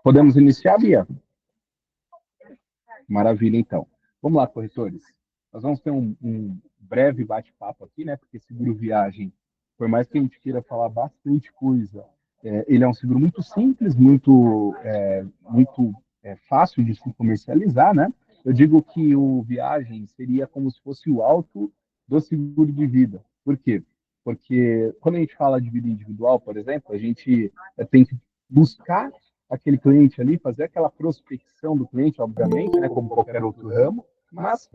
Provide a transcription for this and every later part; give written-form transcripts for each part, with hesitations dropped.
Podemos iniciar, Bia? Maravilha, então. Vamos lá, corretores. Nós vamos ter um breve bate-papo aqui, né? Porque seguro viagem, por mais que a gente queira falar bastante coisa, ele é um seguro muito simples, muito fácil de se comercializar, né? Eu digo que o viagem seria como se fosse o alto do seguro de vida. Por quê? Porque quando a gente fala de vida individual, por exemplo, a gente tem que buscar aquele cliente ali, fazer aquela prospecção do cliente, obviamente, né, como qualquer outro ramo, mas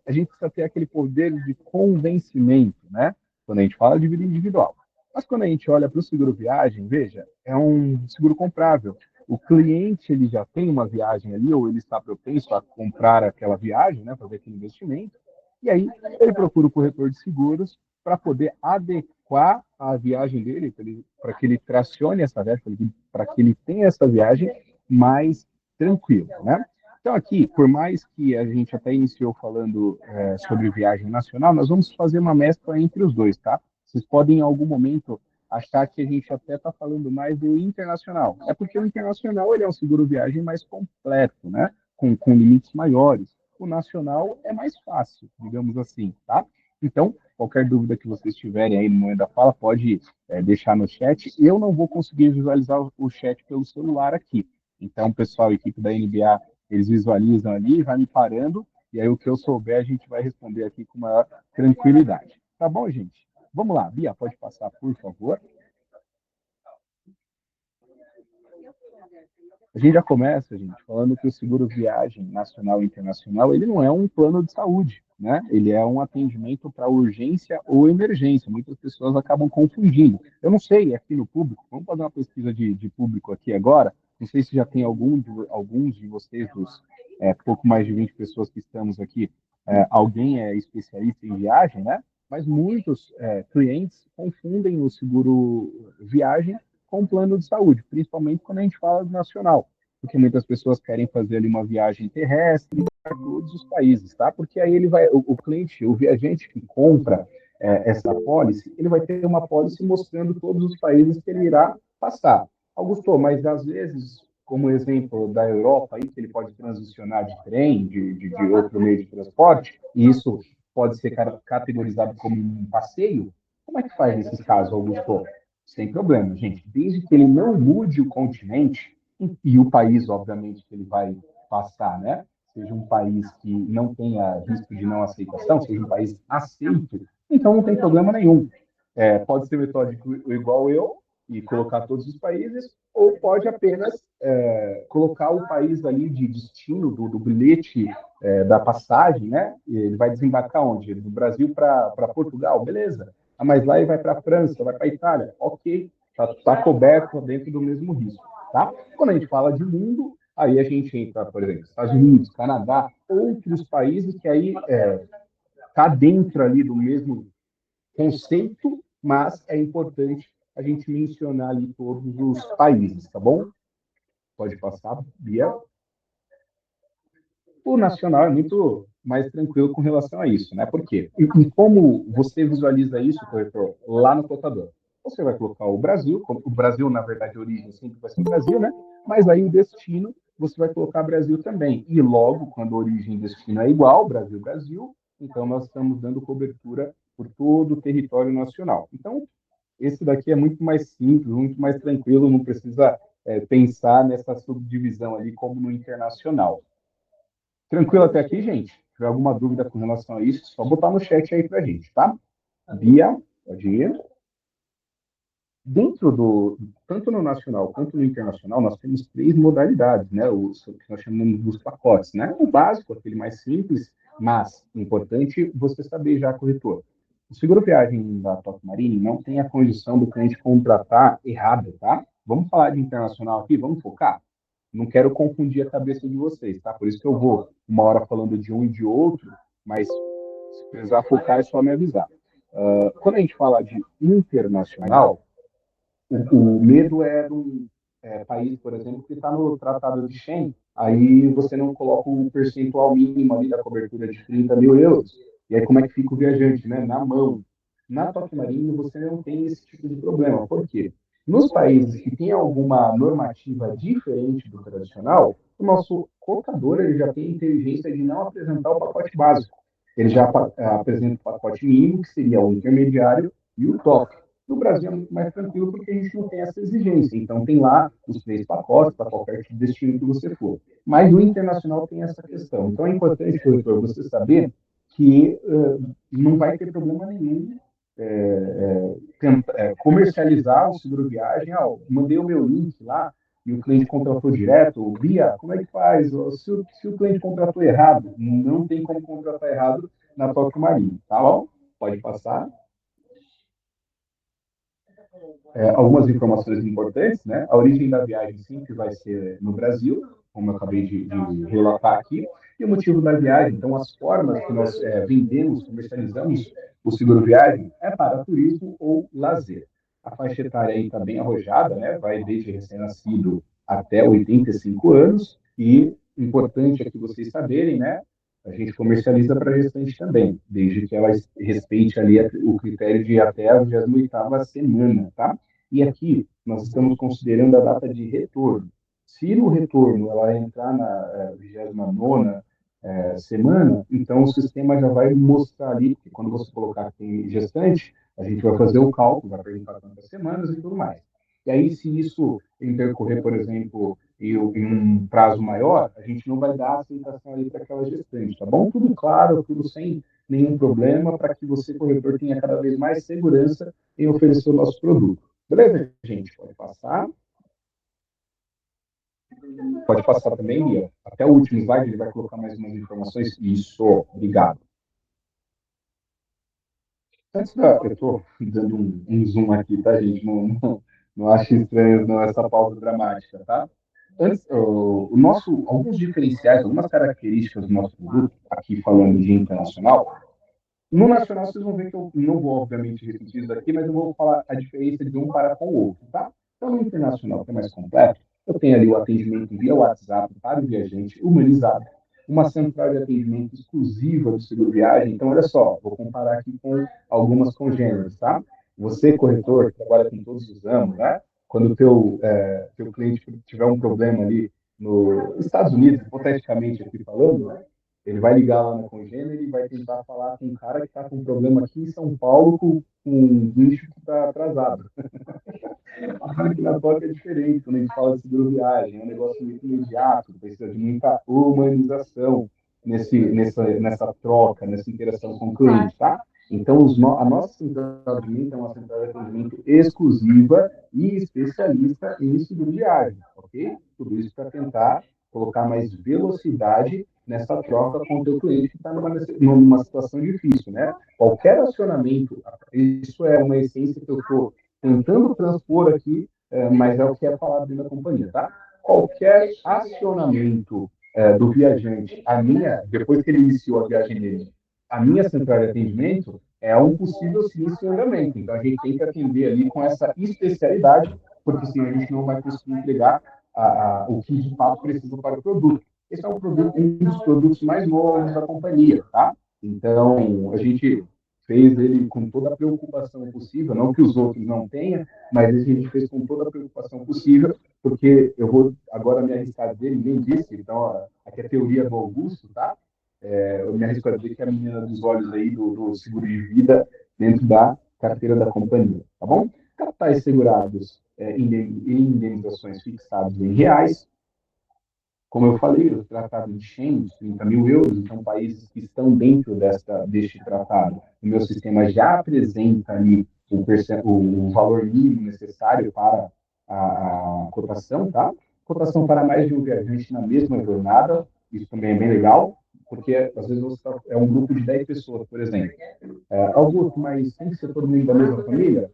a gente precisa ter aquele poder de convencimento, né, quando a gente fala de vida individual. Mas quando a gente olha para o seguro viagem, veja, é um seguro comprável. O cliente ele já tem uma viagem ali, ou ele está propenso a comprar aquela viagem, né, fazer aquele investimento, e aí ele procura o corretor de seguros para poder adequar a viagem dele, para que ele tracione essa viagem, para que ele tenha essa viagem mais tranquila, né? Então aqui, por mais que a gente até iniciou falando sobre viagem nacional, nós vamos fazer uma mescla entre os dois, tá? Vocês podem em algum momento achar que a gente até está falando mais do internacional. É porque o internacional ele é um seguro viagem mais completo, né? Com limites maiores. O nacional é mais fácil, digamos assim, tá? Então, qualquer dúvida que vocês tiverem aí no momento da fala, pode deixar no chat. Eu não vou conseguir visualizar o chat pelo celular aqui. Então, pessoal, a equipe da NBA, eles visualizam ali, vai me parando, e aí o que eu souber a gente vai responder aqui com maior tranquilidade. Tá bom, gente? Vamos lá, Bia, pode passar, por favor. A gente já começa, gente, falando que o seguro viagem nacional e internacional, ele não é um plano de saúde, né? Ele é um atendimento para urgência ou emergência. Muitas pessoas acabam confundindo. Eu não sei, aqui no público, vamos fazer uma pesquisa de público aqui agora. Não sei se já tem alguns de vocês, dos pouco mais de 20 pessoas que estamos aqui, alguém é especialista em viagem, né? Mas muitos clientes confundem o seguro viagem com o plano de saúde, principalmente quando a gente fala do nacional, porque muitas pessoas querem fazer ali uma viagem terrestre para todos os países, tá? Porque aí ele vai, o cliente, o viajante que compra essa pólice, ele vai ter uma pólice mostrando todos os países que ele irá passar. Augusto, mas às vezes, como exemplo da Europa, aí, que ele pode transicionar de trem, de outro meio de transporte, e isso pode ser categorizado como um passeio, como é que faz nesse caso, Augusto? Sem problema, gente. Desde que ele não mude o continente e o país, obviamente, que ele vai passar, né? Seja um país que não tenha risco de não aceitação, seja um país aceito, então não tem problema nenhum. Pode ser metódico igual eu e colocar todos os países, ou pode apenas colocar o país ali de destino do bilhete da passagem, né? Ele vai desembarcar onde? Do Brasil para Portugal, beleza. Mas lá ele vai para a França, vai para a Itália, ok, está coberto dentro do mesmo risco, tá? Quando a gente fala de mundo, aí a gente entra, por exemplo, Estados Unidos, Canadá, outros países que aí está dentro ali do mesmo conceito, mas é importante a gente mencionar ali todos os países, tá bom? Pode passar, Bia. O nacional é muito mais tranquilo com relação a isso, né? Por quê? E como você visualiza isso, corretor, lá no cotador? Você vai colocar o Brasil, o Brasil, na verdade, a origem sempre vai ser o Brasil, né? Mas aí o destino, você vai colocar Brasil também. E logo, quando a origem e destino é igual, Brasil, Brasil, então nós estamos dando cobertura por todo o território nacional. Então, esse daqui é muito mais simples, muito mais tranquilo, não precisa pensar nessa subdivisão ali como no internacional. Tranquilo até aqui, gente? Se tiver alguma dúvida com relação a isso, só botar no chat aí pra gente, tá? Bia, pode ir. Dentro tanto no nacional quanto no internacional, nós temos três modalidades, né? O que nós chamamos dos pacotes, né? O básico, aquele mais simples, mas importante você saber já, corretor. O seguro viagem da Top Marine não tem a condição do cliente contratar errado, tá? Vamos falar de internacional aqui, vamos focar? Não quero confundir a cabeça de vocês, tá? Por isso que eu vou uma hora falando de um e de outro, mas se precisar focar é só me avisar. Quando a gente fala de internacional, o medo é de um país, por exemplo, que está no Tratado de Schengen, aí você não coloca um percentual mínimo ali da cobertura de 30 mil euros, e aí como é que fica o viajante, né? Na mão. Na Top Marine você não tem esse tipo de problema. Por quê? Nos países que têm alguma normativa diferente do tradicional, o nosso cotador ele já tem a inteligência de não apresentar o pacote básico. Ele já apresenta o pacote mínimo, que seria o intermediário, e o top. No Brasil é muito mais tranquilo porque a gente não tem essa exigência. Então, tem lá os três pacotes para qualquer tipo de destino que você for. Mas o internacional tem essa questão. Então, é importante, doutor, você saber que não vai ter problema nenhum comercializar o seguro viagem. Mandei o meu link lá e o cliente contratou direto. Bia, como é que faz? Se o cliente contratou errado, não tem como contratar errado na Tóquio Marinho, tá bom? Pode passar. Algumas informações importantes, né? A origem da viagem sempre vai ser no Brasil, como eu acabei de relatar aqui, e o motivo da viagem. Então, as formas que nós vendemos, comercializamos o seguro viagem é para turismo ou lazer. A faixa etária aí está bem arrojada, né? Vai desde recém-nascido até 85 anos, e importante é que vocês saberem, né? A gente comercializa para gestante também, desde que ela respeite ali o critério de até a 28ª semana, tá? E aqui nós estamos considerando a data de retorno. Se no retorno ela entrar na 29ª semana, então o sistema já vai mostrar ali, porque quando você colocar aqui gestante, a gente vai fazer o cálculo, vai perguntar quantas semanas e tudo mais. E aí, se isso intercorrer, por exemplo, em um prazo maior, a gente não vai dar aceitação ali para aquela gestante, tá bom? Tudo claro, tudo sem nenhum problema, para que você, corretor, tenha cada vez mais segurança em oferecer o nosso produto. Beleza, gente? Pode passar. Pode passar também, Lia. Até o último slide, ele vai colocar mais umas informações. Isso, obrigado. Eu estou dando um zoom aqui, tá, gente? Não acho estranho não, essa pausa dramática, tá? Antes, alguns diferenciais, algumas características do nosso produto, aqui falando de internacional, no nacional vocês vão ver que eu não vou, obviamente, repetir isso daqui, mas eu vou falar a diferença de um para com o outro, tá? Então, no internacional, que é mais completo, eu tenho ali o atendimento via WhatsApp para o viajante, humanizado, uma central de atendimento exclusiva do seguro viagem. Então, olha só, vou comparar aqui com algumas congêneres, tá? Você, corretor, que trabalha com todos os anos, né? Quando o teu cliente tiver um problema ali nos Estados Unidos, hipoteticamente aqui falando, né? Ele vai ligar lá na Congênere e vai tentar falar com um cara que está com um problema aqui em São Paulo com um bicho que está atrasado. Aqui na Toca é diferente, quando a gente fala de seguro viagem, é um negócio muito imediato, precisa de muita humanização nessa troca, nessa interação com o cliente, tá? Então, a nossa central de atendimento é uma central de atendimento exclusiva e especialista em seguro viagem, ok? Tudo isso para tentar colocar mais velocidade nessa troca com o teu cliente que está numa situação difícil, né? Qualquer acionamento, isso é uma essência que eu estou tentando transpor aqui, mas é o que é falado dentro da companhia, tá? Qualquer acionamento do viajante, depois que ele iniciou a viagem dele, a minha central de atendimento é um possível sinistro em andamento. Então, a gente tem que atender ali com essa especialidade, porque senão a gente não vai conseguir entregar o que de fato precisa para o produto. Esse é um dos produtos mais novos da companhia, tá? Então, a gente fez ele com toda a preocupação possível, não que os outros não tenham, mas a gente fez com toda a preocupação possível, porque eu vou agora me arriscar dele, ninguém disse, então, aqui é a teoria do Augusto, tá? Eu me arrisco a dizer que é a menina dos olhos aí do seguro de vida dentro da carteira da companhia, tá bom? Capitais segurados em indenizações fixadas em reais, como eu falei, o tratado de Schengen, 30 mil euros, então países que estão dentro deste tratado, o meu sistema já apresenta ali o valor mínimo necessário para a cotação, tá? Cotação para mais de um viajante na mesma jornada, isso também é bem legal, porque às vezes é um grupo de 10 pessoas, por exemplo. Augusto, mas tem que ser todo mundo da mesma família?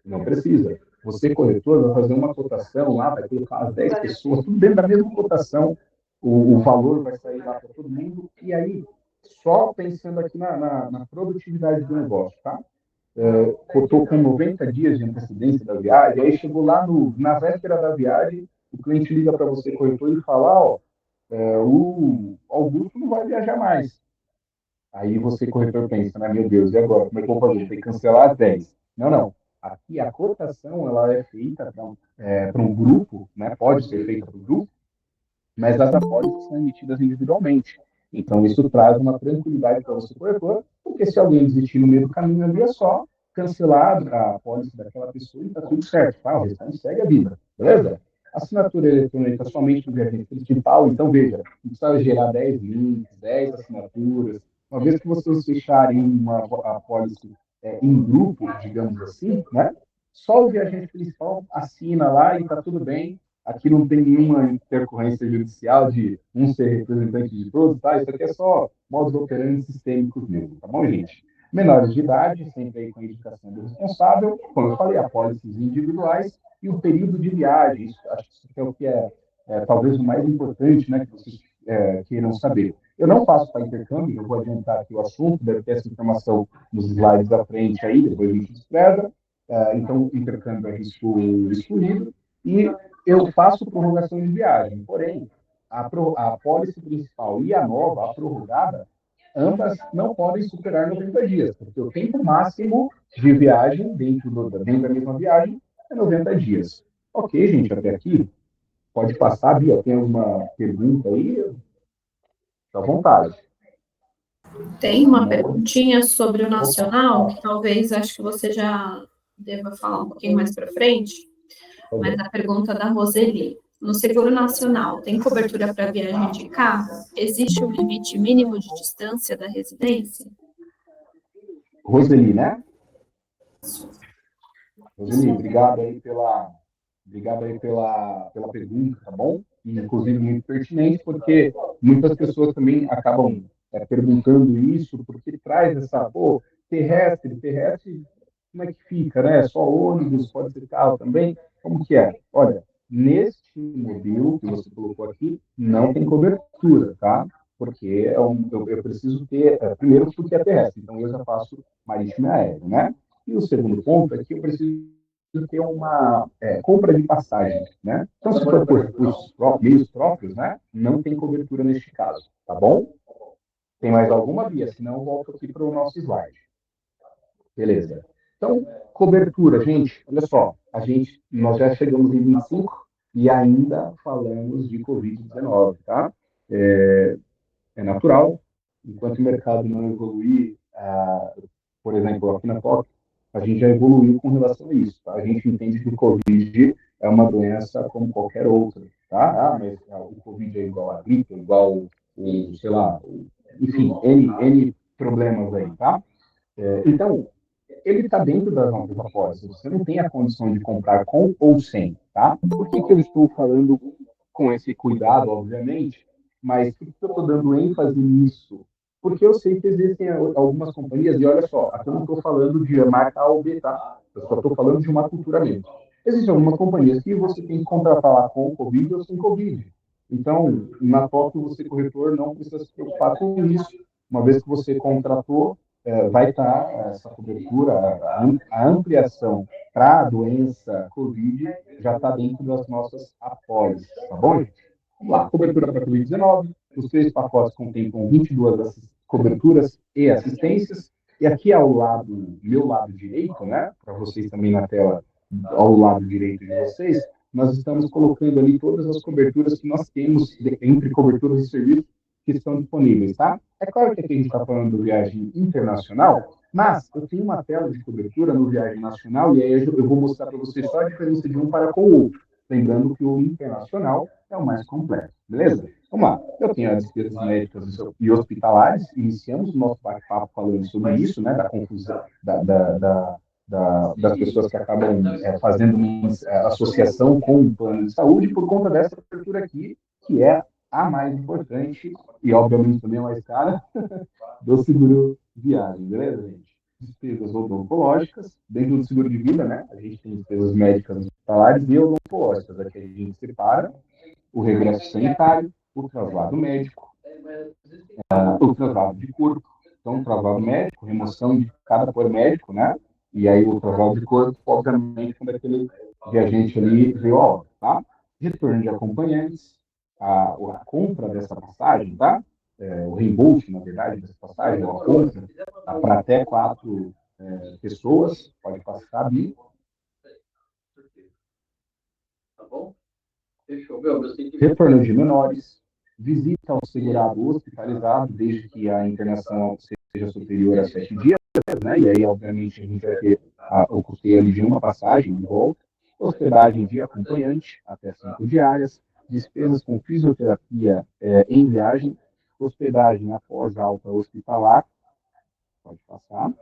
Não precisa. Você, corretor, vai fazer uma cotação lá, vai colocar as 10 pessoas, tudo dentro da mesma cotação, o valor vai sair lá para todo mundo, e aí, só pensando aqui na produtividade do negócio, tá? Cotou com 90 dias de antecedência da viagem, aí chegou lá na véspera da viagem, o cliente liga para você, corretor, e fala, ó, o Augusto não vai viajar mais. Aí você, corretor, pensa, né, meu Deus, e agora? Como é que eu vou fazer? Tem que cancelar as 10. Não, não. Aqui a cotação ela é feita para um grupo, né? Pode ser feita para o grupo, mas as apólices são emitidas individualmente. Então, isso traz uma tranquilidade para você, corretor, porque se alguém desistir no meio do caminho ali, é só cancelar a apólice daquela pessoa e está tudo certo, tá? O restante segue a vida, beleza? Assinatura eletrônica somente no viajante principal, então veja, não precisa gerar 10 links, 10 assinaturas. Uma vez que vocês fecharem uma apólice em grupo, digamos assim, né? Só o viajante principal assina lá e está tudo bem. Aqui não tem nenhuma intercorrência judicial de um ser representante de todos, tá? Isso aqui é só modos operandi sistêmicos mesmo, tá bom, gente? Menores de idade, sempre aí com a indicação do responsável, como eu falei, apólices individuais e o período de viagem. Isso, acho que isso é o que é talvez o mais importante, né, que vocês queiram saber. Eu não faço para intercâmbio, eu vou adiantar aqui o assunto, deve ter essa informação nos slides da frente aí, depois a gente despreza. Então, intercâmbio é risco excluído. E eu faço prorrogação de viagem, porém, a apólice principal e a nova, a prorrogada, ambas não podem superar 90 dias, porque o tempo máximo de viagem dentro da mesma viagem é 90 dias. Ok, gente, até aqui, pode passar, Bia, tem alguma pergunta aí? Fica à vontade. Tem uma perguntinha sobre o nacional, que talvez acho que você já deva falar um pouquinho mais para frente, mas a pergunta da Roseli. No seguro nacional, tem cobertura para viagem de carro? Existe um limite mínimo de distância da residência? Roseli, né? Roseli, obrigado aí pela pergunta, tá bom? E, inclusive, muito pertinente, porque muitas pessoas também acabam perguntando isso, porque traz essa, pô, terrestre, como é que fica, né? Só ônibus, pode ser carro também? Como que é? Olha, neste modelo que você colocou aqui, não tem cobertura, tá? Porque eu preciso ter, primeiro, porque é terrestre, então eu já faço marítimo e aéreo, né? E o segundo ponto é que eu preciso ter uma compra de passagem, né? Então, se for por meios próprios, né? Não tem cobertura neste caso, tá bom? Tem mais alguma, Bia? Senão eu volto aqui para o nosso slide. Beleza. Então, cobertura, gente, olha só, nós já chegamos em 25 e ainda falamos de Covid-19, tá? É natural, enquanto o mercado não evoluir, por exemplo, aqui na TOP, a gente já evoluiu com relação a isso, tá? A gente entende que o Covid é uma doença como qualquer outra, tá? Mas o Covid é igual a gripe, é igual sei lá, enfim, N problemas aí, tá? Então, ele está dentro das nossas apólices. Você não tem a condição de comprar com ou sem, tá? Por que eu estou falando com esse cuidado, obviamente? Mas por que eu estou dando ênfase nisso? Porque eu sei que existem algumas companhias, e olha só, aqui eu não estou falando de marca A ou B, tá? Eu só estou falando de uma aculturamento. Existem algumas companhias que você tem que contratar lá com Covid ou sem Covid. Então, na foto, você, corretor, não precisa se preocupar com isso. Uma vez que você contratou, vai estar essa cobertura, a ampliação para a doença Covid já está dentro das nossas apólices, tá bom, gente? Vamos lá, cobertura para Covid-19, os 3 pacotes contemplam 22 coberturas e assistências, e aqui ao lado, meu lado direito, né, para vocês também na tela, ao lado direito de vocês, nós estamos colocando ali todas as coberturas que nós temos entre coberturas e serviços que estão disponíveis, tá? É claro que aqui a gente está falando de viagem internacional, mas eu tenho uma tela de cobertura no viagem nacional e aí eu vou mostrar para vocês só a diferença de um para com o outro. Lembrando que o internacional é o mais completo, beleza? Vamos lá. Eu tenho as despesas médicas e hospitalares. Iniciamos o nosso bate-papo falando sobre isso, né? Da confusão, das pessoas que acabam fazendo uma associação com o plano de saúde por conta dessa cobertura aqui, que é a mais importante e, obviamente, também a mais cara do seguro viagem, beleza, gente? Despesas odontológicas, dentro do seguro de vida, né? A gente tem despesas médicas hospitalares e odontológicas. Aqui a gente separa o regresso sanitário, o traslado médico, o traslado de corpo. Então, o traslado médico, remoção de cada por médico, né? E aí o traslado de corpo, obviamente, quando aquele viajante ali veio a óbito, tá? Retorno de acompanhantes, a compra dessa passagem, tá? O reembolso, na verdade, dessa passagem, ou a compra, para até 4 pessoas, pode passar, Bi. retorno de menores, visita ao segurado hospitalizado, desde que a internação seja superior a 7 dias, né? E aí, obviamente, a gente vai ter o custeio ali de uma passagem de volta, hospedagem de acompanhante, até 5 diárias, despesas com fisioterapia em viagem, hospedagem após alta hospitalar, pode passar,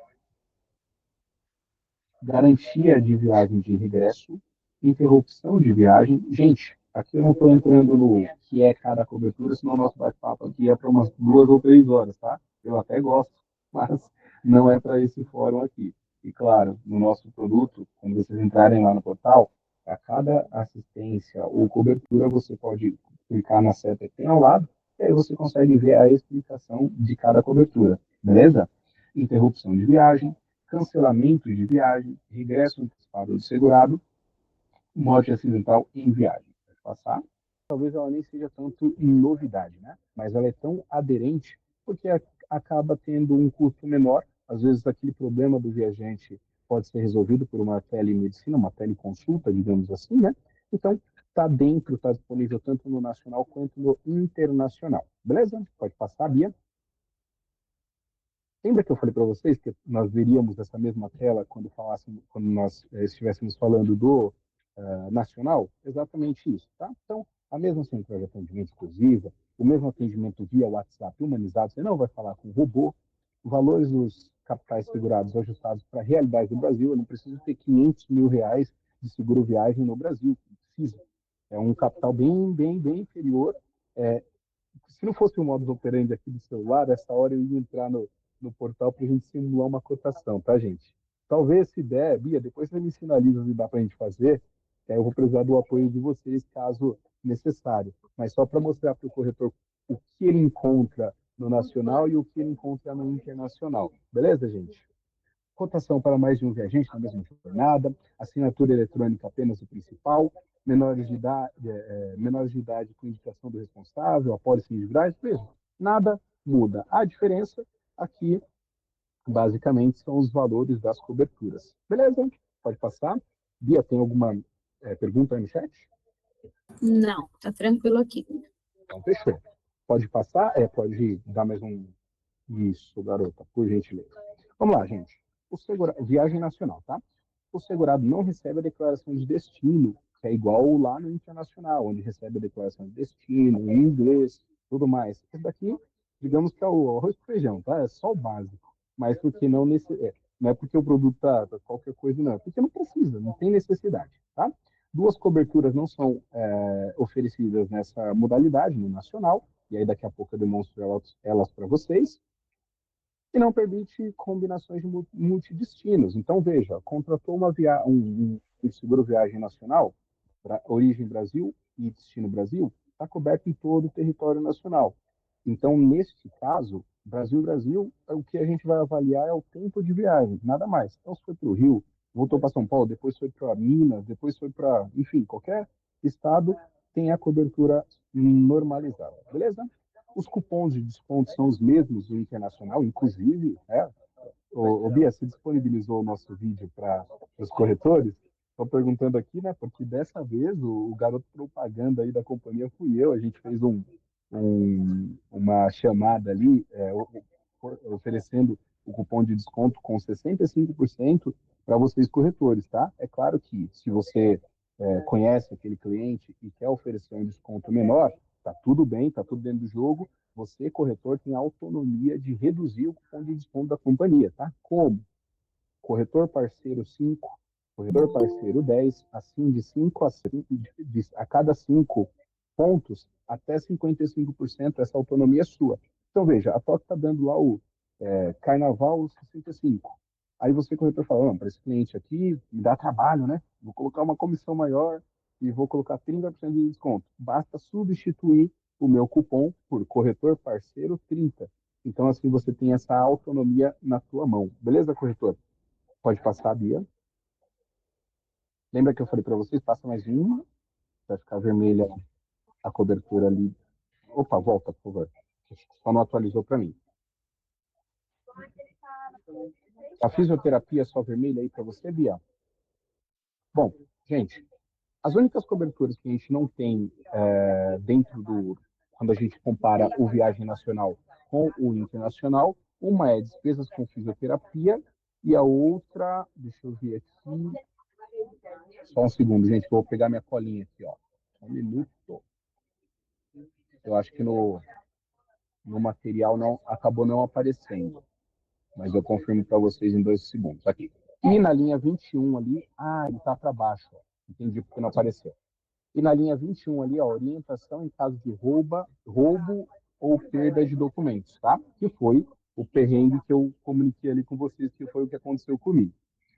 garantia de viagem de regresso, interrupção de viagem. Gente, aqui eu não estou entrando no que é cada cobertura, senão o nosso bate-papo aqui é para umas 2 ou 3 horas, tá? Eu até gosto, mas não é para esse fórum aqui. E claro, no nosso produto, quando vocês entrarem lá no portal, a cada assistência ou cobertura, você pode clicar na seta que tem ao lado, e aí você consegue ver a explicação de cada cobertura, beleza? Interrupção de viagem, cancelamento de viagem, regresso antecipado do segurado, morte acidental em viagem. Pode passar. Talvez ela nem seja tanto novidade, né? Mas ela é tão aderente porque acaba tendo um custo menor. Às vezes, aquele problema do viajante pode ser resolvido por uma telemedicina, uma teleconsulta, digamos assim, né? Então, está dentro, está disponível tanto no nacional quanto no internacional. Beleza? Pode passar, Bia. Lembra que eu falei para vocês que nós veríamos essa mesma tela quando nós estivéssemos falando do nacional? Exatamente isso, tá? Então, a mesma central de atendimento exclusiva, o mesmo atendimento via WhatsApp humanizado, você não vai falar com robô, valores dos capitais segurados ajustados para a realidade do Brasil, eu não preciso ter 500 mil reais de seguro viagem no Brasil, não precisa. É um capital bem inferior, é, se não fosse o modus operandi aqui do celular, essa hora eu ia entrar no portal para a gente simular uma cotação, tá, gente? Talvez, se der, Bia, depois você me sinaliza se dá para a gente fazer, eu vou precisar do apoio de vocês, caso necessário. Mas só para mostrar para o corretor o que ele encontra no nacional e o que ele encontra no internacional. Beleza, gente? Cotação para mais de um viajante na mesma jornada, assinatura eletrônica apenas o principal, menores de idade com indicação do responsável, apólice individuais, mesmo. Nada muda. A diferença aqui, basicamente, são os valores das coberturas. Beleza? Pode passar. Bia, tem alguma pergunta aí no chat? Não, tá tranquilo aqui. Então, fechou. Pode passar? Pode dar mais um. Isso, garota, por gentileza. Vamos lá, gente. Viagem nacional, tá? O segurado não recebe a declaração de destino, que é igual lá no internacional, onde recebe a declaração de destino, em inglês, tudo mais. Esse daqui, digamos que é o arroz com feijão, tá? É só o básico. Mas porque não é porque o produto tá qualquer coisa, não. É porque não precisa, não tem necessidade, tá? Duas coberturas não são oferecidas nessa modalidade, no nacional, e aí daqui a pouco eu demonstro elas para vocês e não permite combinações de multidestinos. Então, veja, contratou um seguro viagem nacional, para origem Brasil e destino Brasil, está coberto em todo o território nacional. Então, neste caso, Brasil, o que a gente vai avaliar é o tempo de viagem, nada mais. Então, se foi para o Rio, voltou para São Paulo, depois foi para Minas, depois foi para, enfim, qualquer estado tem a cobertura normalizada, beleza? Os cupons de desconto são os mesmos do internacional, inclusive, né? O Bia, você disponibilizou o nosso vídeo para os corretores? Estou perguntando aqui, né? Porque dessa vez o garoto propaganda aí da companhia fui eu. A gente fez uma chamada ali, oferecendo o cupom de desconto com 65% para vocês corretores, tá? É claro que se você conhece aquele cliente e quer oferecer um desconto menor, tá tudo bem, tá tudo dentro do jogo. Você, corretor, tem a autonomia de reduzir o cupom de desconto da companhia, tá? Como? Corretor parceiro 5, corretor parceiro 10, assim de 5 a cada 5 pontos, até 55%, essa autonomia é sua. Então, veja, a TOC está dando lá o Carnaval 65. Aí você, corretor, fala, para esse cliente aqui, me dá trabalho, né? Vou colocar uma comissão maior e vou colocar 30% de desconto. Basta substituir o meu cupom por corretor parceiro 30. Então, assim, você tem essa autonomia na tua mão. Beleza, corretor? Pode passar, Bia. Lembra que eu falei para vocês? Passa mais uma. Vai ficar vermelha a cobertura ali. Opa, volta, por favor. Só não atualizou para mim. A fisioterapia é só vermelha aí para você, Bia? Bom, gente, As únicas coberturas que a gente não tem dentro quando a gente compara o viagem nacional com o internacional, uma é despesas com fisioterapia e a outra, deixa eu ver aqui, só um segundo, gente, que eu vou pegar minha colinha aqui, ó. Um minuto. Eu acho que no material não acabou não aparecendo, mas eu confirmo para vocês em 2 segundos. Aqui. E na linha 21 ali, ele está para baixo. Ó. Entendi porque não apareceu. E na linha 21 ali, a orientação em caso de roubo ou perda de documentos, tá? Que foi o perrengue que eu comuniquei ali com vocês, que foi o que aconteceu comigo.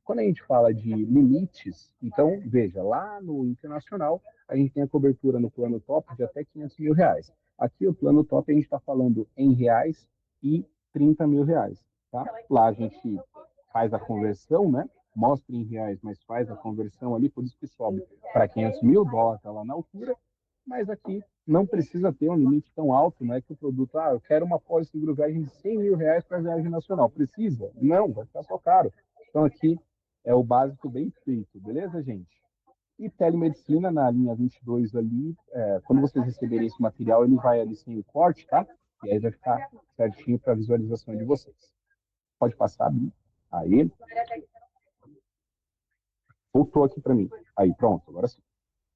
Quando a gente fala de limites, então, veja, lá no internacional, a gente tem a cobertura no plano top de até R$ 500 mil. Aqui, o plano top, a gente está falando em reais e R$ 30 mil, tá? Lá a gente faz a conversão, né? Mostra em reais, mas faz a conversão ali, por isso que sobe para US$ 500, está lá na altura, mas aqui não precisa ter um limite tão alto, não é que o produto, eu quero uma pólice seguro viagem de R$ 100 mil para viagem nacional. Precisa? Não, vai ficar só caro. Então aqui é o básico bem feito, beleza, gente? E telemedicina na linha 22 ali, quando vocês receberem esse material, ele vai ali sem o corte, tá? E aí vai ficar certinho para a visualização de vocês. Pode passar, Bi. Aí. Voltou aqui para mim. Aí, pronto, agora sim.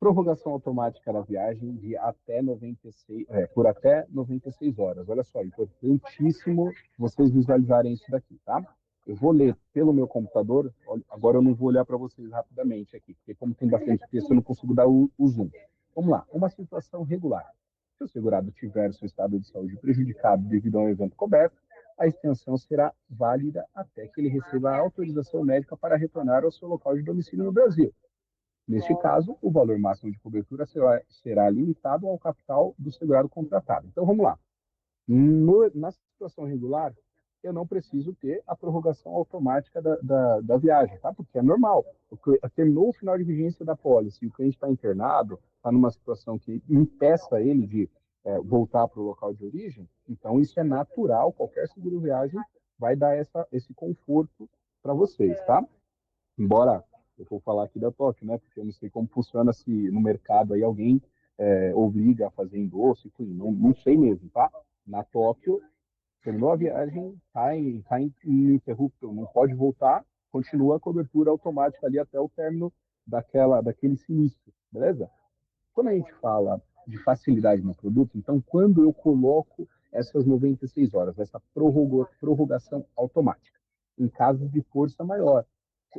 Prorrogação automática da viagem de até 96, por até 96 horas. Olha só, importantíssimo vocês visualizarem isso daqui, tá? Eu vou ler pelo meu computador, agora eu não vou olhar para vocês rapidamente aqui, porque como tem bastante texto, eu não consigo dar o zoom. Vamos lá, uma situação regular. Se o segurado tiver seu estado de saúde prejudicado devido a um evento coberto, a extensão será válida até que ele receba a autorização médica para retornar ao seu local de domicílio no Brasil. Neste caso, o valor máximo de cobertura será limitado ao capital do segurado contratado. Então, vamos lá. Na situação regular, eu não preciso ter a prorrogação automática da viagem, tá? Porque é normal. Terminou o final de vigência da pólice e o cliente está internado, está numa situação que impeça ele de voltar para o local de origem, então isso é natural, qualquer seguro viagem vai dar esse conforto para vocês, tá? Embora eu vou falar aqui da Tóquio, né? Porque eu não sei como funciona se no mercado aí alguém obriga a fazer endosso, enfim, não sei mesmo, tá? Na Tóquio, terminou a viagem, tá em interrupto, não pode voltar, continua a cobertura automática ali até o término daquele sinistro, beleza? Quando a gente fala de facilidade no produto, então, quando eu coloco essas 96 horas, essa prorrogação automática, em casos de força maior,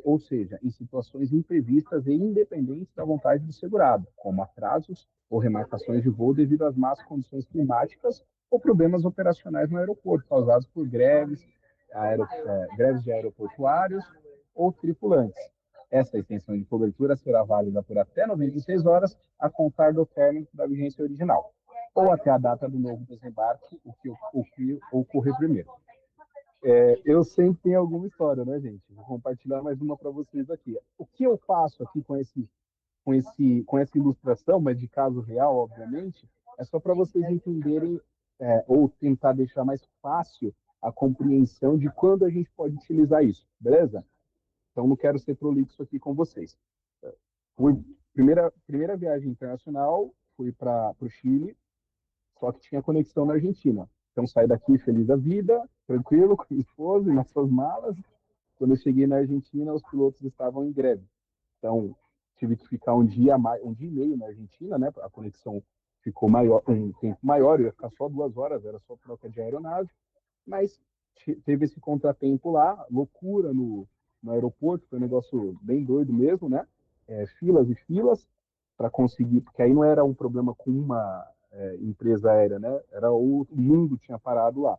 ou seja, em situações imprevistas e independentes da vontade do segurado, como atrasos ou remarcações de voo devido às más condições climáticas ou problemas operacionais no aeroporto, causados por greves de aeroportuários ou tripulantes. Essa extensão de cobertura será válida por até 96 horas a contar do término da vigência original, ou até a data do novo desembarque, o que ocorrer primeiro. Eu sempre tenho alguma história, né, gente? Vou compartilhar mais uma para vocês aqui. O que eu faço aqui com essa ilustração, mas de caso real, obviamente, é só para vocês entenderem ou tentar deixar mais fácil a compreensão de quando a gente pode utilizar isso, beleza? Então, não quero ser prolixo aqui com vocês. Fui, primeira viagem internacional, fui para o Chile, só que tinha conexão na Argentina. Então, saí daqui feliz da vida, tranquilo, com a esposa e nas suas malas. Quando eu cheguei na Argentina, os pilotos estavam em greve. Então, tive que ficar um dia e meio na Argentina, né? A conexão ficou maior, um tempo maior, eu ia ficar só 2 horas, era só troca de aeronave, mas teve esse contratempo lá, loucura no aeroporto, foi um negócio bem doido mesmo, né? Filas e filas para conseguir, porque aí não era um problema com uma empresa aérea, né? Era o mundo tinha parado lá.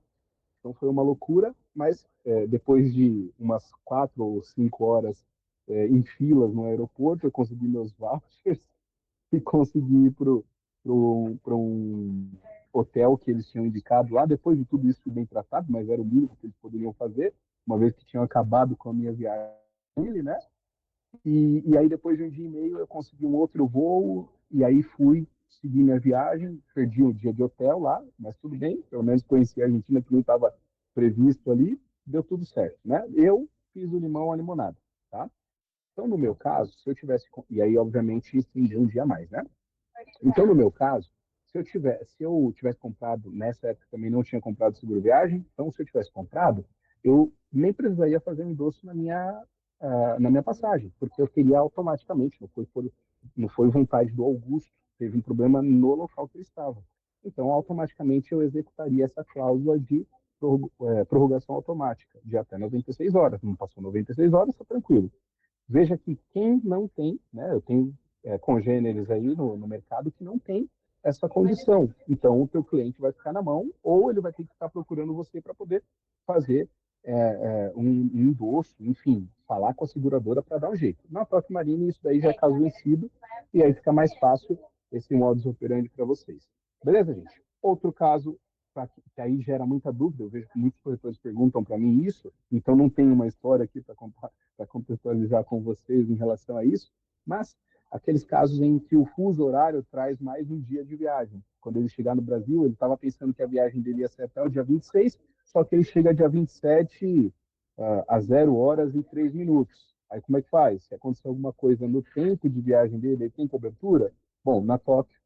Então foi uma loucura, mas depois de umas 4 ou 5 horas em filas no aeroporto, eu consegui meus vouchers e consegui ir para um hotel que eles tinham indicado lá. Depois de tudo isso, fui bem tratado, mas era o mínimo que eles poderiam fazer, uma vez que tinham acabado com a minha viagem, né? E aí, depois de um dia e meio, eu consegui um outro voo, e aí fui seguir minha viagem, perdi um dia de hotel lá, mas tudo bem, pelo menos conheci a Argentina, que não estava previsto ali, deu tudo certo, né? Eu fiz o limão à limonada, tá? Então, no meu caso, se eu tivesse, e aí, obviamente, estender um dia a mais, né? Então, no meu caso, se eu tivesse comprado, nessa época também não tinha comprado seguro viagem, então se eu tivesse comprado, eu nem precisaria fazer um endosso na minha passagem, porque eu teria automaticamente, não foi vontade do Augusto, teve um problema no local que ele estava. Então, automaticamente eu executaria essa cláusula de prorrogação automática de até 96 horas. Não passou 96 horas, está tranquilo. Veja que quem não tem, né, eu tenho congêneres aí no mercado que não tem essa condição. Então, o teu cliente vai ficar na mão ou ele vai ter que ficar procurando você para poder fazer um endosso, enfim, falar com a seguradora para dar um jeito. Na Toque Marine, isso daí já é caso vencido e aí fica mais fácil esse modus operandi para vocês. Beleza, gente? Outro caso que aí gera muita dúvida, eu vejo que muitos corretores perguntam para mim isso, então não tem uma história aqui para contextualizar com vocês em relação a isso, mas aqueles casos em que o fuso horário traz mais um dia de viagem. Quando ele chegar no Brasil, ele estava pensando que a viagem dele ia ser até o dia 26, só que ele chega dia 27 a 0 horas e 3 minutos. Aí como é que faz? Se acontecer alguma coisa no tempo de viagem dele, ele tem cobertura? Bom, na Tóquio,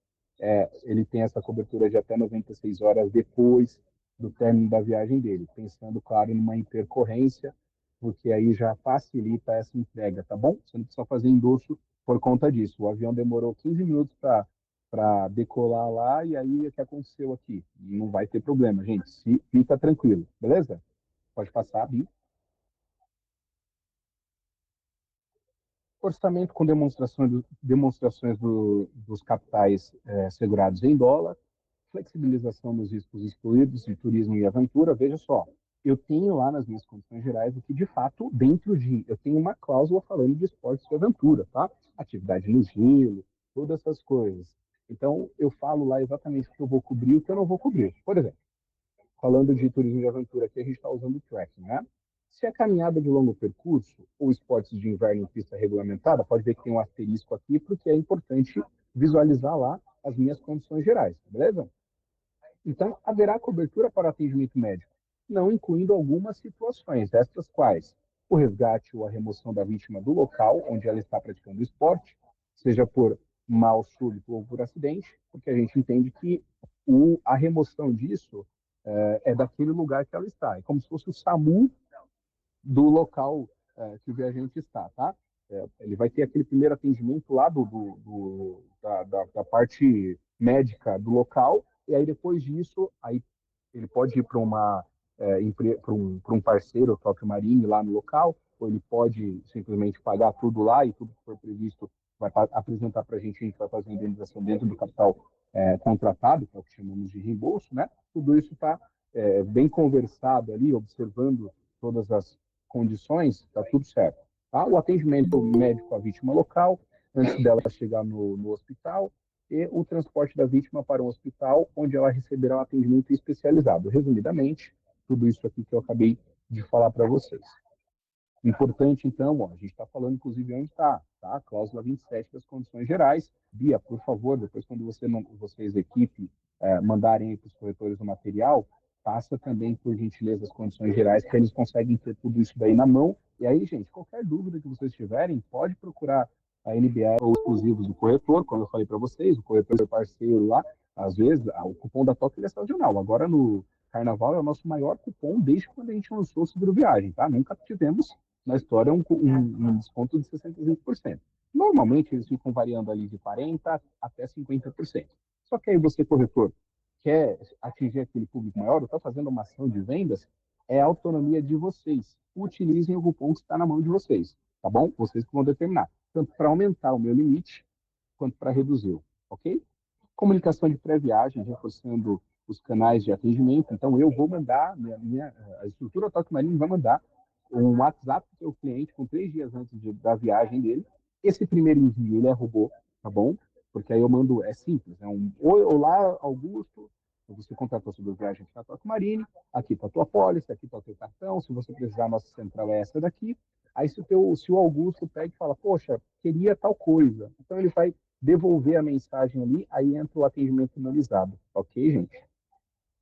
ele tem essa cobertura de até 96 horas depois do término da viagem dele, pensando, claro, numa intercorrência, porque aí já facilita essa entrega, tá bom? Você não precisa fazer endosso por conta disso. O avião demorou 15 minutos para decolar lá, e aí o que aconteceu aqui? Não vai ter problema, gente. Fica tranquilo, beleza? Pode passar, Bi. Orçamento com demonstrações dos capitais segurados em dólar, flexibilização nos riscos excluídos de turismo e aventura. Veja só, eu tenho lá nas minhas condições gerais o que, de fato, eu tenho uma cláusula falando de esportes e aventura, tá? Atividade no gelo, todas essas coisas. Então, eu falo lá exatamente o que eu vou cobrir e o que eu não vou cobrir. Por exemplo, falando de turismo de aventura, aqui a gente está usando o trekking, né? Se é caminhada de longo percurso ou esportes de inverno em pista regulamentada, pode ver que tem um asterisco aqui, porque é importante visualizar lá as minhas condições gerais, beleza? Então, haverá cobertura para atendimento médico, não incluindo algumas situações, estas quais o resgate ou a remoção da vítima do local onde ela está praticando o esporte, seja por mal súbito ou por acidente, porque a gente entende que a remoção disso é daquele lugar que ela está. É como se fosse o SAMU do local que o viajante está, tá? Ele vai ter aquele primeiro atendimento lá da parte médica do local, e aí depois disso, aí ele pode ir para um parceiro, o Tokyo Marine, lá no local, ou ele pode simplesmente pagar tudo lá e tudo que for previsto vai apresentar para a gente vai fazer a indenização dentro do capital contratado, que é o que chamamos de reembolso, né? Tudo isso está bem conversado ali, observando todas as condições, está tudo certo. Tá? O atendimento médico à vítima local, antes dela chegar no hospital, e o transporte da vítima para um hospital, onde ela receberá um atendimento especializado. Resumidamente, tudo isso aqui que eu acabei de falar para vocês. Importante, então, ó, a gente está falando, inclusive, onde está, tá? Cláusula 27 das condições gerais. Bia, por favor, depois, quando vocês, equipe, mandarem para os corretores o material, passa também, por gentileza, as condições gerais, que eles conseguem ter tudo isso daí na mão. E aí, gente, qualquer dúvida que vocês tiverem, pode procurar a NBR ou exclusivos do corretor, como eu falei para vocês, o corretor é parceiro lá, às vezes, o cupom da TOC é sazonal. Agora, no Carnaval, é o nosso maior cupom desde quando a gente lançou o seguro viagem, tá? Nunca tivemos na história um desconto de 65%. Normalmente, eles ficam variando ali de 40% até 50%. Só que aí você, corretor, quer atingir aquele público maior, está fazendo uma ação de vendas, é a autonomia de vocês. Utilizem o cupom que está na mão de vocês, tá bom? Vocês que vão determinar, tanto para aumentar o meu limite, quanto para reduzi-lo, ok? Comunicação de pré-viagem, reforçando os canais de atendimento. Então, eu vou mandar, a estrutura Toque Marine vai mandar um WhatsApp para o seu cliente com 3 dias antes da viagem dele. Esse primeiro envio, ele é robô, tá bom? Porque aí eu mando, é simples, é olá, Augusto, você contratou sobre viagem aqui na Toque Marine, aqui está a tua pólice, aqui está o teu cartão, se você precisar, a nossa central é essa daqui. Aí se o Augusto pega e fala, poxa, queria tal coisa, então ele vai devolver a mensagem ali, aí entra o atendimento finalizado, ok, gente?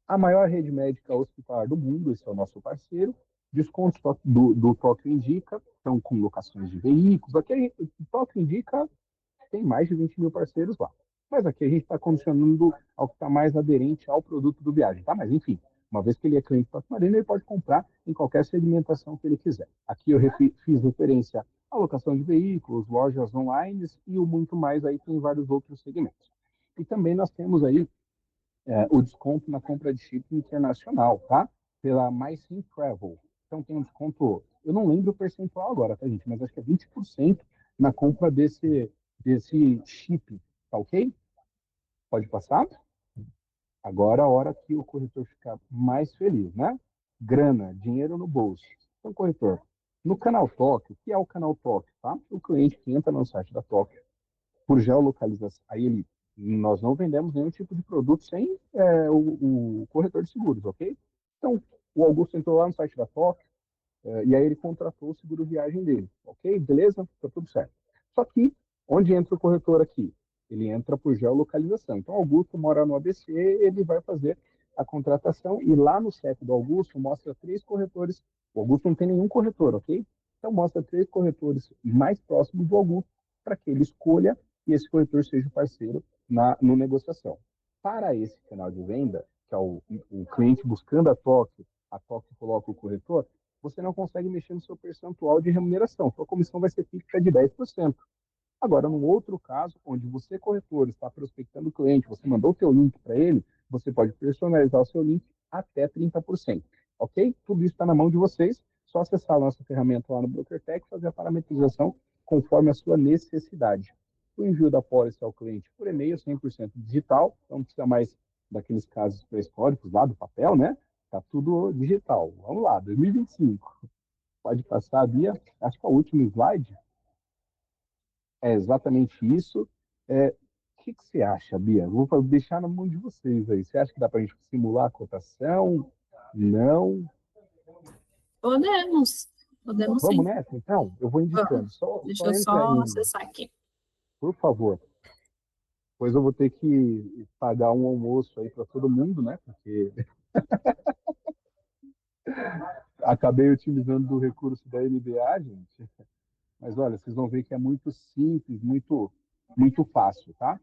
A maior rede médica hospitalar do mundo, esse é o nosso parceiro, Descontos do Tóquio Indica, estão com locações de veículos. Aqui, o Tóquio Indica tem mais de 20 mil parceiros lá. Mas aqui a gente está condicionando ao que está mais aderente ao produto do viagem, tá? Mas enfim, uma vez que ele é cliente do Marina, ele pode comprar em qualquer segmentação que ele quiser. Aqui eu fiz referência à locação de veículos, lojas online e o muito mais aí tem vários outros segmentos. E também nós temos aí o desconto na compra de chip internacional, tá? Pela MySim Travel. Então tem um desconto, eu não lembro o percentual agora, tá, gente? Mas acho que é 20% na compra desse chip, tá ok? Pode passar? Agora a hora que o corretor ficar mais feliz, né? Grana, dinheiro no bolso. Então, corretor, no canal Tóquio, o que é o canal Tóquio, tá? O cliente que entra no site da Tóquio, por geolocalização, nós não vendemos nenhum tipo de produto sem o corretor de seguros, ok? Então, o Augusto entrou lá no site da Tóquio, e aí ele contratou o seguro viagem dele, ok? Beleza? Tá tudo certo. Só que, onde entra o corretor aqui? Ele entra por geolocalização. Então, Augusto mora no ABC, ele vai fazer a contratação e lá no CEP do Augusto mostra 3 corretores. O Augusto não tem nenhum corretor, ok? Então, mostra 3 corretores mais próximos do Augusto para que ele escolha e esse corretor seja o parceiro no negociação. Para esse canal de venda, que é o cliente buscando a Tóquio coloca o corretor, você não consegue mexer no seu percentual de remuneração. Sua comissão vai ser fixa de 10%. Agora, no outro caso, onde você, corretor, está prospectando o cliente, você mandou o seu link para ele, você pode personalizar o seu link até 30%. Ok? Tudo isso está na mão de vocês. Só acessar a nossa ferramenta lá no BrokerTech e fazer a parametrização conforme a sua necessidade. O envio da pólice ao cliente por e-mail 100% digital, então não precisa mais daqueles casos pré-históricos lá do papel, né? Está tudo digital. Vamos lá, 2025. Pode passar, Bia. Acho que é o último slide. É exatamente isso. O que você acha, Bia? Vou deixar na mão de vocês aí. Você acha que dá para a gente simular a cotação? Não? Podemos Vamos sim. nessa, então? Eu vou Vamos. indicando. Só Deixa eu entra só em, acessar aqui. por favor. Pois eu vou ter que pagar um almoço aí para todo mundo, né? Porque acabei utilizando do recurso da MBA, gente. Mas olha, vocês vão ver que é muito simples, muito fácil, tá?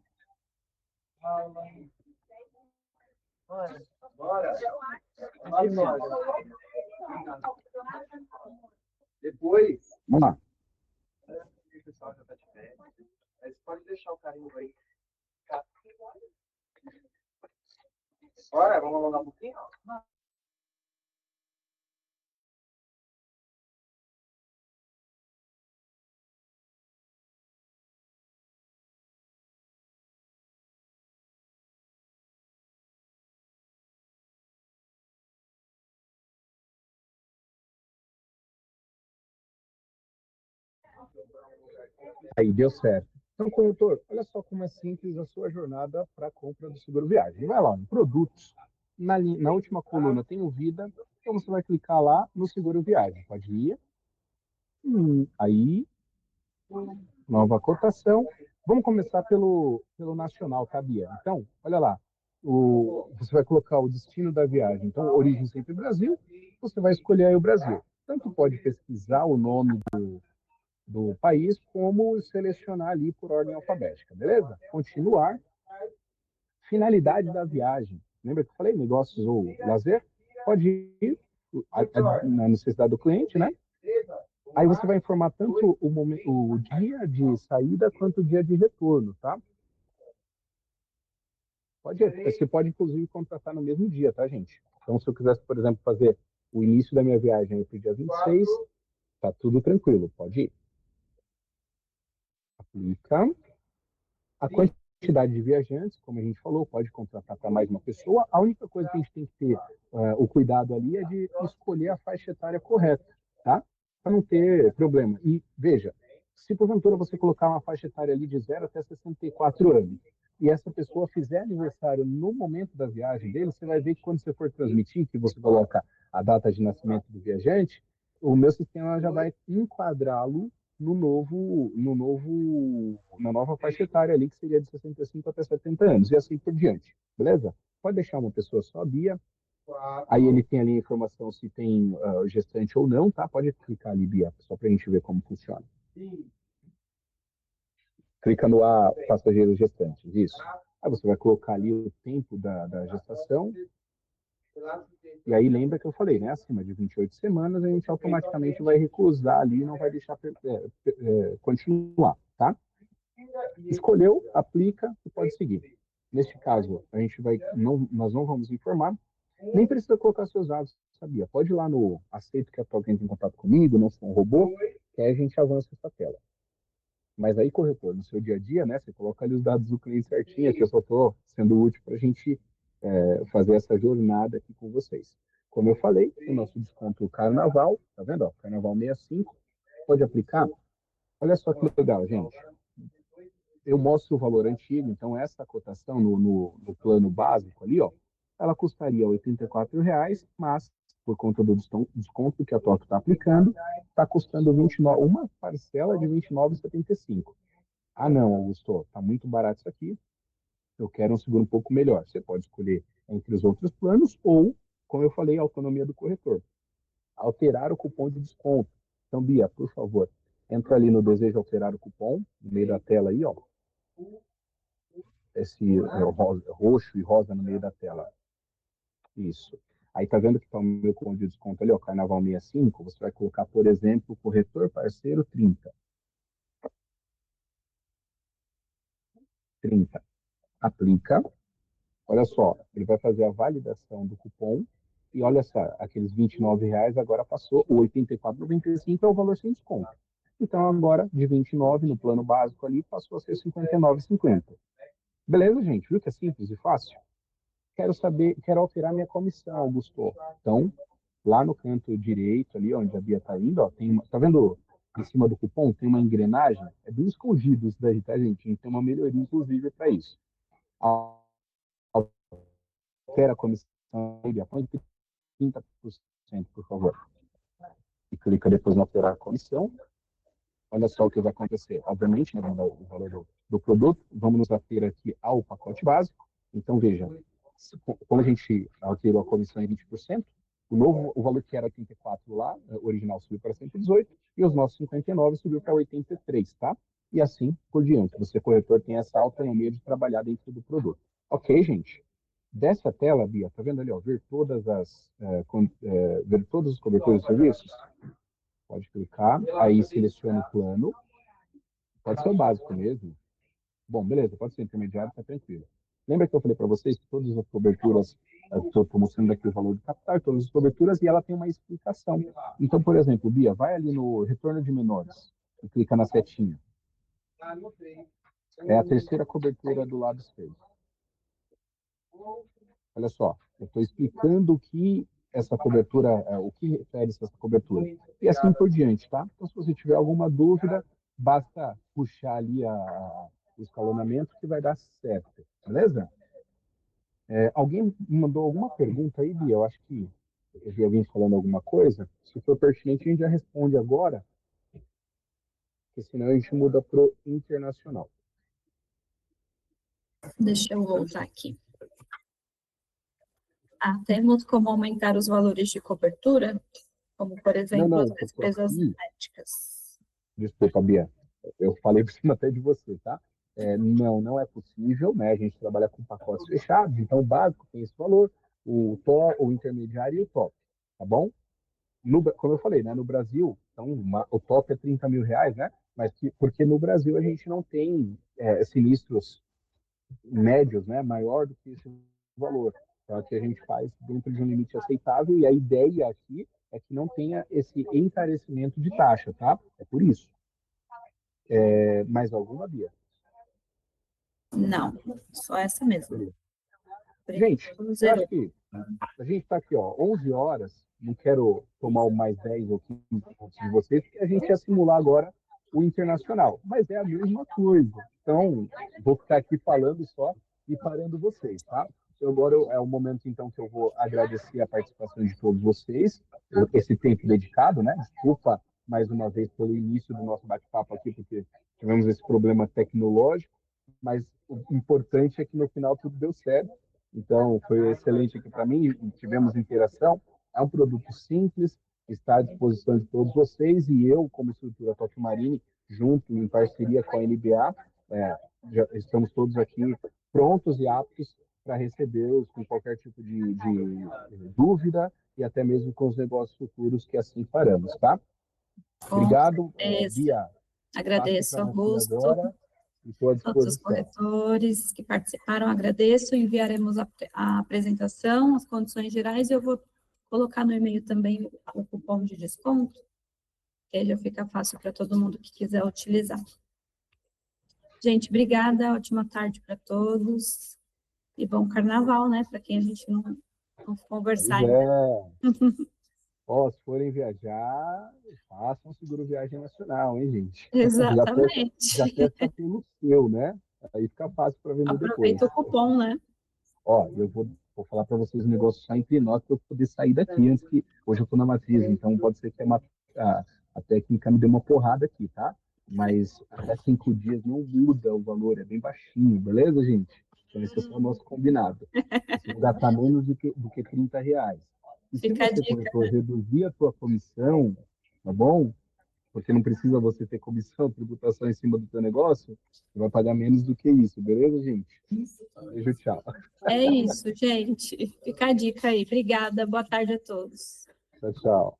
Depois. Vamos lá. O pessoal já está de pé. Mas pode deixar o carinho aí. Olha, vamos alongar um pouquinho? Aí, deu certo. Então, corretor, olha só como é simples a sua jornada para a compra do seguro viagem. Vai lá, em produtos. Na última coluna tem o Vida, então você vai clicar lá no seguro viagem. Pode ir. Aí, nova cotação. Vamos começar pelo nacional, tá, Bia? Então, olha lá. Você vai colocar o destino da viagem. Então, origem sempre Brasil. Você vai escolher aí o Brasil. Tanto pode pesquisar o nome do país, como selecionar ali por ordem alfabética, beleza? Continuar. Finalidade da viagem. Lembra que eu falei? Negócios ou lazer? Pode ir na necessidade do cliente, né? Aí você vai informar tanto o dia de saída quanto o dia de retorno, tá? Você pode, inclusive, contratar no mesmo dia, tá, gente? Então, se eu quisesse, por exemplo, fazer o início da minha viagem para o dia 26, tá tudo tranquilo, pode ir. Aplica. A quantidade de viajantes, como a gente falou, pode contratar para mais uma pessoa. A única coisa que a gente tem que ter o cuidado ali é de escolher a faixa etária correta, tá? Para não ter problema. E veja, se porventura você colocar uma faixa etária ali de 0 até 64 anos, e essa pessoa fizer aniversário no momento da viagem dele, você vai ver que quando você for transmitir, que você coloca a data de nascimento do viajante, o meu sistema já vai enquadrá-lo na nova faixa etária ali, que seria de 65 até 70 anos, e assim por diante, beleza? Pode deixar uma pessoa só, Bia. Aí ele tem ali a informação se tem gestante ou não, tá? Pode clicar ali, Bia, só para a gente ver como funciona. Clica no A, passageiros gestantes, isso. Aí você vai colocar ali o tempo da gestação. E aí lembra que eu falei, né? Acima de 28 semanas, a gente automaticamente vai recusar ali e não vai deixar continuar, tá? Escolheu, aplica e pode seguir. Neste caso, a gente nós não vamos informar, nem precisa colocar seus dados, sabia? Pode ir lá no aceito que a tua cliente em contato comigo, não sou um robô, que aí a gente avança essa tela. Mas aí, corretor, no seu dia a dia, né, você coloca ali os dados do cliente certinho, que eu só estou sendo útil para a gente fazer essa jornada aqui com vocês. Como eu falei, o nosso desconto Carnaval, tá vendo? Ó, Carnaval 65, pode aplicar. Olha só que legal, gente. Eu mostro o valor antigo, então essa cotação no plano básico ali, ó, ela custaria R$ 84,00, mas por conta do desconto que a TOC está aplicando, está custando 29, uma parcela de R$ 29,75. Ah, não, Augusto, está muito barato isso aqui, eu quero um seguro um pouco melhor. Você pode escolher entre os outros planos ou, como eu falei, a autonomia do corretor. Alterar o cupom de desconto. Então, Bia, por favor, entra ali no desejo alterar o cupom, no meio da tela aí, ó. Esse roxo e rosa no meio da tela. Isso. Aí tá vendo que tá o meu cupom de desconto ali, ó, Carnaval 65, você vai colocar, por exemplo, corretor parceiro 30. 30. Aplica. Olha só, ele vai fazer a validação do cupom e olha só, aqueles R$ 29,00 agora passou, o 84,95 é o valor sem desconto. Então agora, de 29 no plano básico ali, passou a ser 59,50. Beleza, gente? Viu que é simples e fácil? Quero alterar minha comissão, Augusto. Então, lá no canto direito, ali onde a Bia está indo, ó, tá vendo em cima do cupom? Tem uma engrenagem, é bem escondido isso daí, tá, gente? A gente tem uma melhoria, inclusive, para isso. Altera a comissão, Bia, põe 30%, por favor. E clica depois no alterar a comissão. Olha só o que vai acontecer. Obviamente, né, o valor do produto, vamos nos ater aqui ao pacote básico. Então, veja, como a gente alterou a comissão em 20%, o valor que era 84 lá, original, subiu para 118, e os nossos 59 subiu para 83, tá? E assim por diante. Você, corretor, tem essa autonomia de trabalhar dentro do produto. Ok, gente? Dessa tela, Bia, tá vendo ali, ó, ver ver todas as coberturas de serviços? Pode clicar, aí seleciona o plano, pode ser o básico mesmo. Bom, beleza, pode ser intermediário, tá tranquilo. Lembra que eu falei para vocês que todas as coberturas, estou mostrando aqui o valor do capital, todas as coberturas, e ela tem uma explicação. Então, por exemplo, Bia, vai ali no retorno de menores e clica na setinha. É a terceira cobertura do lado esquerdo. Olha só, eu estou explicando o que essa cobertura, o que refere-se a essa cobertura. E assim por diante, tá? Então, se você tiver alguma dúvida, basta puxar ali o escalonamento que vai dar certo, beleza? Alguém me mandou alguma pergunta aí, Bia? Eu acho que eu vi alguém falando alguma coisa. Se for pertinente, a gente já responde agora, porque senão a gente muda para o internacional. Deixa eu voltar aqui. Temos como aumentar os valores de cobertura, como, por exemplo, as despesas médicas. Desculpa, Bia. Eu falei por cima até de você, tá? Não é possível, né? A gente trabalha com pacotes fechados, então o básico tem esse valor, o top, o intermediário e o top, tá bom? Como eu falei, né? No Brasil, então, o top é R$ 30.000, né? Mas porque no Brasil a gente não tem sinistros médios, né? Maior do que esse valor. Então, que a gente faz dentro de um limite aceitável e a ideia aqui é que não tenha esse encarecimento de taxa, tá? É por isso. Mais alguma, Bia? Não, só essa mesmo. Gente, eu acho que a gente está aqui, ó, 11 horas, não quero tomar mais 10 ou 15 minutos de vocês, porque a gente ia simular agora o internacional, mas é a mesma coisa. Então, vou ficar aqui falando só e parando vocês, tá? Então, agora é o momento, então, que eu vou agradecer a participação de todos vocês, esse tempo dedicado, né? Desculpa mais uma vez pelo início do nosso bate-papo aqui, porque tivemos esse problema tecnológico, mas o importante é que no final tudo deu certo Então, foi excelente aqui para mim, tivemos interação. É um produto simples, está à disposição de todos vocês, e eu, como estrutura Tokyo Marine, junto, em parceria com a NBA, já estamos todos aqui prontos e aptos para recebê-los com qualquer tipo de dúvida e até mesmo com os negócios futuros que assim faremos, tá? Com Obrigado, certeza. Bia. Passo Agradeço, para você Augusto, agora e estou à todos os disposição. corretores que participaram, agradeço, enviaremos a apresentação, as condições gerais, e eu vou colocar no e-mail também o cupom de desconto, que aí já fica fácil para todo mundo que quiser utilizar. Gente, obrigada, ótima tarde para todos, e bom carnaval, né, para quem a gente não conversar Pois ainda. é. Ó, se forem viajar, façam seguro viagem nacional, hein, gente? Já Exatamente. testa pelo seu, né? Aí fica fácil para vender depois. Aproveita o cupom, né? Ó, eu vou falar para vocês um negócio só entre nós para eu poder sair daqui antes que. Hoje eu estou na matriz, então pode ser que a técnica me dê uma porrada aqui, tá? Mas até 5 dias não muda o valor, é bem baixinho, beleza, gente? Então esse é o nosso combinado. Você vai gastar menos do que R$ 30. E se Fica a você, dica. corretor, reduzir a sua comissão, tá bom? Porque não precisa você ter comissão, tributação em cima do teu negócio, você vai pagar menos do que isso, beleza, gente? Beijo, tchau. É isso, gente. Fica a dica aí. Obrigada. Boa tarde a todos. Tchau, tchau.